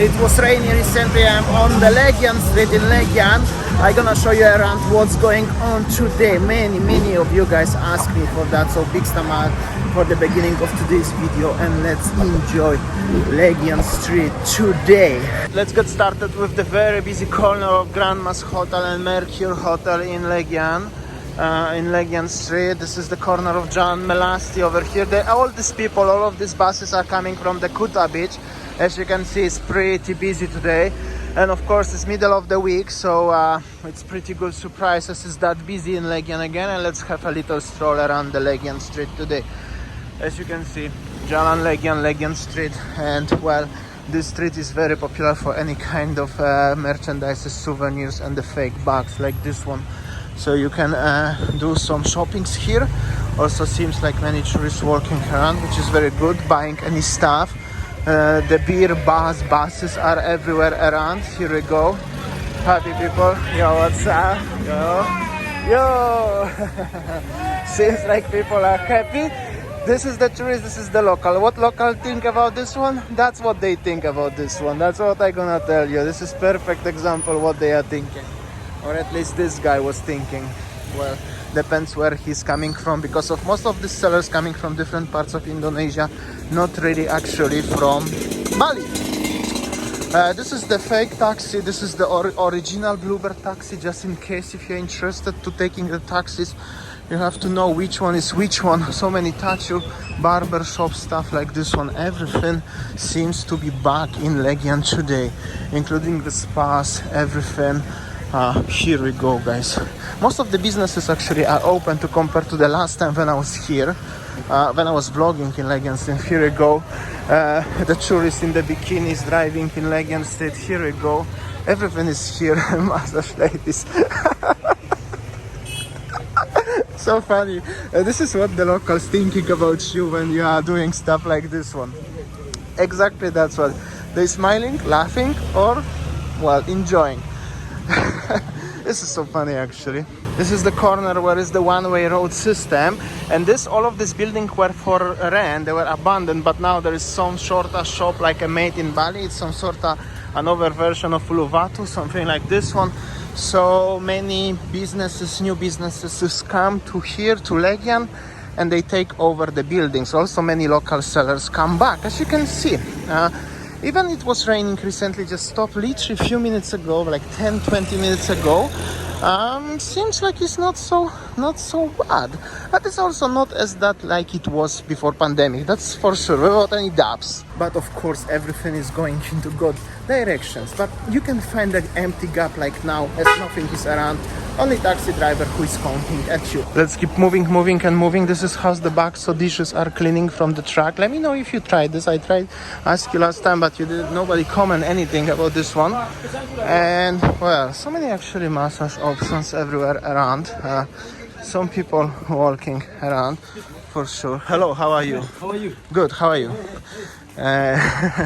it was rainy recently. I'm on the Legian Street in Legian. I'm gonna show you around what's going on today. Many of you guys asked me for that, so big stomach for the beginning of today's video, and let's enjoy Legian Street today. Let's get started with the very busy corner of Grandma's Hotel and Mercure Hotel in Legian. In Legian Street. This is the corner of John Melasti over here. All these people, all of these buses are coming from the Kuta beach. As you can see, it's pretty busy today, and of course it's middle of the week, so it's pretty good surprise as it's that busy in Legian again. And let's have a little stroll around the Legian Street today. As you can see, Jalan Legian Street, and well, this street is very popular for any kind of merchandise, souvenirs, and the fake bags like this one. So you can do some shoppings here. Also seems like many tourists walking around, which is very good, buying any stuff. The beer buses are everywhere around. Here we go. Happy people. Yo, what's up? Yo. Seems like people are happy. This is the tourist, this is the local. What local think about this one? That's what they think about this one. That's what I'm gonna tell you. This is perfect example what they are thinking. Or at least this guy was thinking. Well, depends where he's coming from, because of most of the sellers coming from different parts of Indonesia, not really actually from Bali. This is the fake taxi. This is the original Bluebird taxi. Just in case if you're interested to taking the taxis, you have to know which one is which one. So many tattoo, barber shop stuff like this one. Everything seems to be back in Legian today, including the spas, everything. Here we go, guys. Most of the businesses actually are open to compare to the last time when I was here, when I was vlogging in Legian Street. Here we go. The tourists in the bikinis driving in Legian Street. Here we go. Everything is here. Massage ladies. So funny. This is what the locals thinking about you when you are doing stuff like this one. Exactly, that's what. They're smiling, laughing, or, well, enjoying. This is so funny actually. This is the corner where is the one-way road system, and all of this building were for rent. They were abandoned, but now there is some sort of shop like a made in Bali. It's some sort of another version of Uluwatu, something like this one. So many businesses, new businesses come to here, to Legian, and they take over the buildings. Also many local sellers come back, as you can see. Even it was raining recently, just stopped literally a few minutes ago, like 10-20 minutes ago. Seems like it's not so bad, but it's also not as that like it was before pandemic, that's for sure, without any doubts. But of course everything is going into good directions, but you can find an empty gap like now as nothing is around, only taxi driver who is honking at you. Let's keep moving. This is how the bags so dishes are cleaning from the truck. Let me know if you tried this. I tried, asked you last time, but you didn't, nobody comment anything about this one. And well, so many actually massage options everywhere around. Some people walking around for sure. Hello, how are you? How are you? Good, how are you?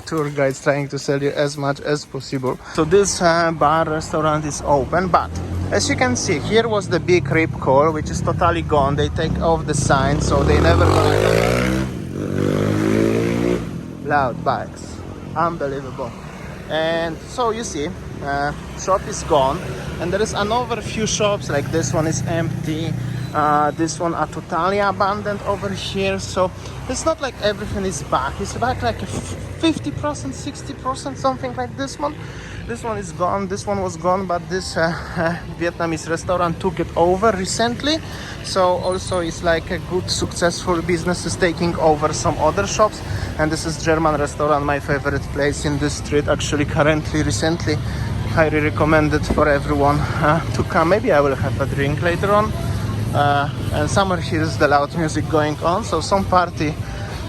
Tour guides trying to sell you as much as possible. So this bar restaurant is open, but as you can see, here was the big rip call, which is totally gone. They take off the sign, so they never loud bikes. Unbelievable. And so you see, shop is gone, and there is another few shops like this one is empty. This one are totally abandoned over here, so it's not like everything is back. It's back like 50%, 60%, something like this one. This one is gone, this one was gone, but this Vietnamese restaurant took it over recently. So also it's like a good successful business is taking over some other shops. And this is German restaurant, my favorite place in this street, actually currently, recently. Highly recommended for everyone to come. Maybe I will have a drink later on. And somewhere here is the loud music going on, so some party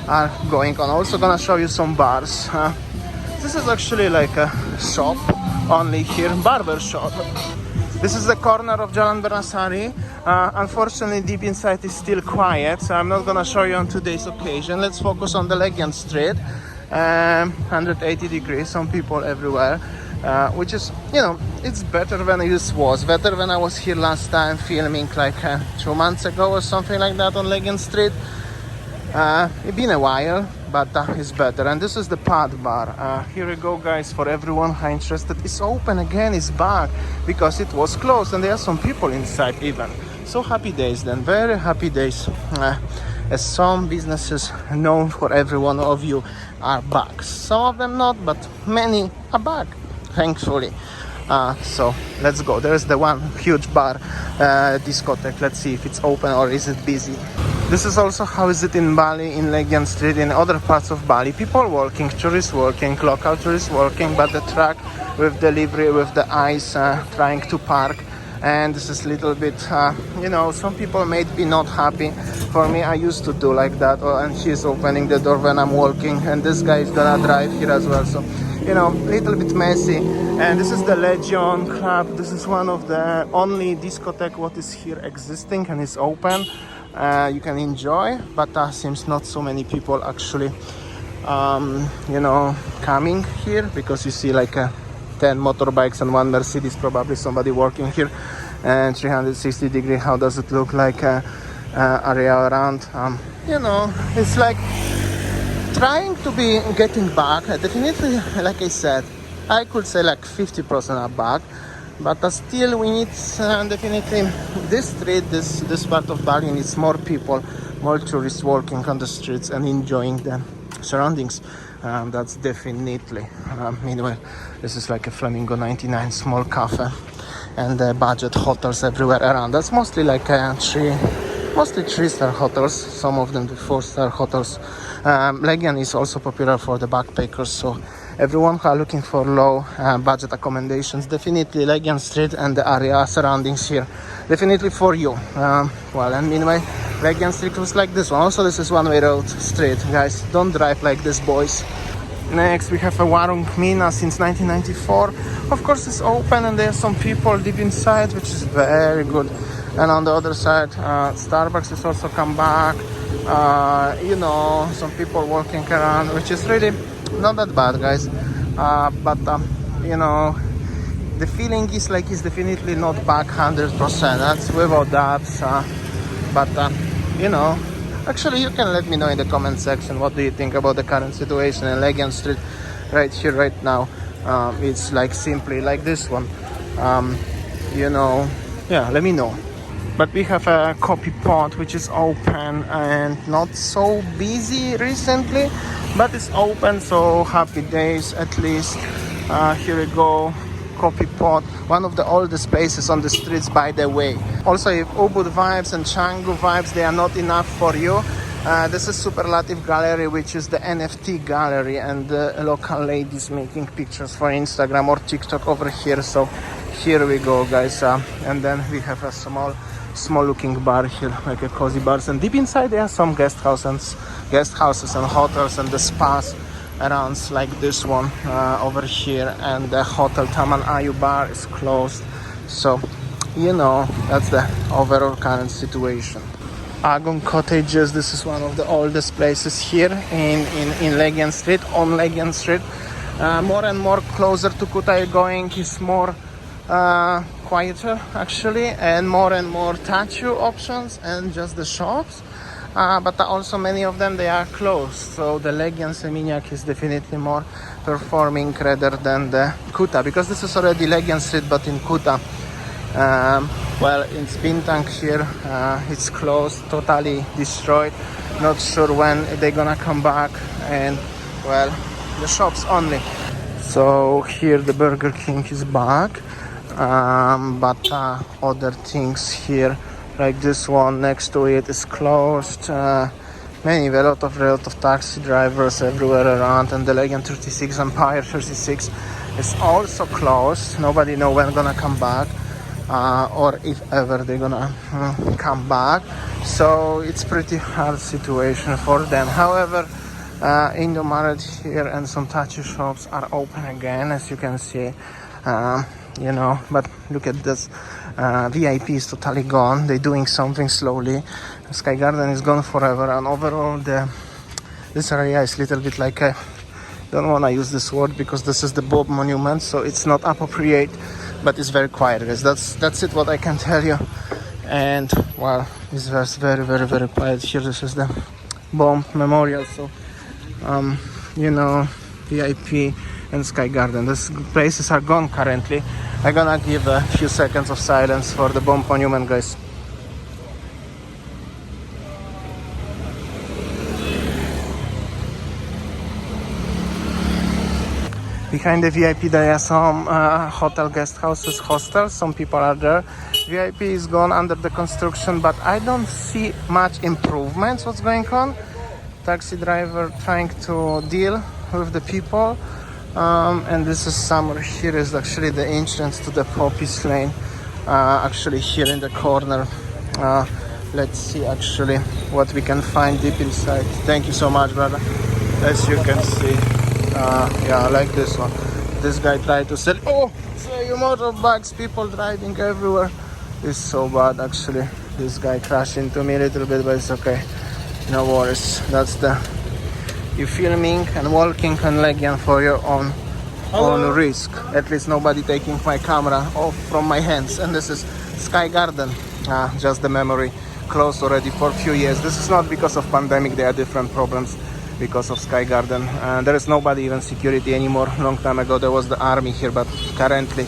are going on. Also gonna show you some bars. This is actually like a shop, only here, barber shop. This is the corner of Jalan Bernasari. Unfortunately, deep inside is still quiet, so I'm not gonna show you on today's occasion. Let's focus on the Legian Street. 180 degrees, some people everywhere. Which is, you know, it's better than it was. Better when I was here last time filming like 2 months ago or something like that on Legian Street. It's been a while, but it's better. And this is the pad bar. Here we go, guys, for everyone who interested. It's open again, it's back, because it was closed and there are some people inside even. So happy days then, very happy days. As some businesses known for every one of you are back. Some of them not, but many are back, thankfully. So let's go. There's the one huge bar, discotheque. Let's see if it's open or is it busy. This is also how is it in Bali, in Legian Street, in other parts of Bali. People working, tourists working, local tourists working, but the truck with delivery, with the ice trying to park. And this is a little bit, you know, some people may be not happy. For me, I used to do like that. Oh, and she's opening the door when I'm walking, and this guy is gonna drive here as well. So, you know, a little bit messy. And this is the Legian Club. This is one of the only discotheque what is here existing and is open. You can enjoy, but seems not so many people actually, you know, coming here, because you see like 10 motorbikes and one Mercedes, probably somebody working here. And 360 degree, how does it look like area around? You know, it's like trying to be getting back. Definitely, like I said, I could say like 50% are back, but still we need definitely this street, this part of Bali needs more people, more tourists walking on the streets and enjoying the surroundings. That's definitely. Meanwhile, this is like a Flamingo 99 small cafe, and budget hotels everywhere around. That's mostly like mostly 3-star hotels, some of them the 4-star hotels. Legian is also popular for the backpackers, so everyone who are looking for low budget accommodations, definitely Legian Street and the area surroundings here, definitely for you. Well, and meanwhile, Legian Street was like this one. Also, this is one-way road street, guys. Don't drive like this, boys. Next, we have a Warung Mina since 1994. Of course, it's open and there's some people deep inside, which is very good. And on the other side, Starbucks has also come back. You know, some people walking around, which is really not that bad, guys. But you know, the feeling is like it's definitely not back 100%. That's without that. But you know, actually, you can let me know in the comment section what do you think about the current situation in Legian Street, right here, right now. It's like simply like this one. You know, yeah, let me know. But we have a coffee pot which is open and not so busy recently, but it's open, so happy days at least. Here we go, coffee pot, one of the oldest places on the streets, by the way. Also, if Ubud vibes and Canggu vibes, they are not enough for you, this is Superlative Gallery, which is the NFT gallery, and the local ladies making pictures for Instagram or TikTok over here. So here we go, guys. And then we have a small looking bar here, like a cozy bars, and deep inside there are some guest houses and hotels and the spas around, like this one over here. And the hotel Taman Ayu bar is closed, so you know, that's the overall current situation. Agung Cottages, this is one of the oldest places here in Legian Street, on Legian Street. More and more closer to Kuta going is more quieter actually, and more tattoo options and just the shops, but also many of them they are closed. So the Legian Seminyak is definitely more performing rather than the Kuta, because this is already Legian Street but in Kuta. Well, in Bintang here, it's closed, totally destroyed. Not sure when they're gonna come back, and well, the shops only. So here the Burger King is back. But other things here, like this one next to it, is closed. A lot of taxi drivers everywhere around, and the Legian 36 Empire 36 is also closed. Nobody know when gonna come back, or if ever they're gonna come back. So it's pretty hard situation for them. However, Indomaret here and some tattoo shops are open again, as you can see. You know, but look at this, VIP is totally gone. They're doing something slowly. Sky Garden is gone forever, and overall this area is a little bit like a, don't want to use this word because this is the Bob monument, so it's not appropriate, but it's very quiet, guys. That's it what I can tell you. And well, it's just very quiet here. This is the bomb memorial, so you know, VIP and Sky Garden. These places are gone currently. I'm gonna give a few seconds of silence for the bomb monument, guys. Behind the VIP there are some hotel guest houses, hostels. Some people are there. VIP is gone, under the construction, but I don't see much improvements. What's going on? Taxi driver trying to deal with the people. And this is somewhere here is actually the entrance to the Poppies Lane. Actually here in the corner. Let's see actually what we can find deep inside. Thank you so much, brother. As you can see. Yeah, I like this one. This guy tried to sell. Oh, say you motorbikes, people driving everywhere. It's so bad actually. This guy crashed into me a little bit, but it's okay. No worries. That's the you filming and walking on Legian for your own risk. At least nobody taking my camera off from my hands. And this is Sky Garden. Just the memory closed already for a few years. This is not because of pandemic. There are different problems. Because of Sky Garden, there is nobody even security anymore. Long time ago there was the army here, but currently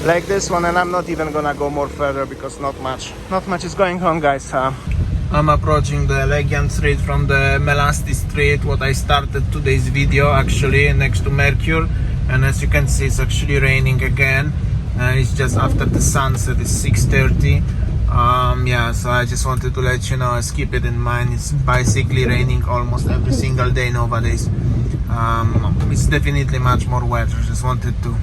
like this one, and I'm not even gonna go more further because not much is going on, guys. I'm approaching the Legian Street from the Melasti Street, what I started today's video actually next to Mercure, and as you can see it's actually raining again. It's just after the sunset. It's 6:30. Yeah, so I just wanted to let you know, keep it in mind, it's basically raining almost every single day nowadays. It's definitely much more wetter, just wanted to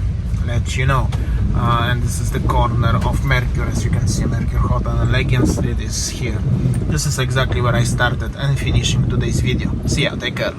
let you know. And this is the corner of Mercure, as you can see, Mercure Hotel and Legian Street is here. This is exactly where I started and finishing today's video. See ya, take care.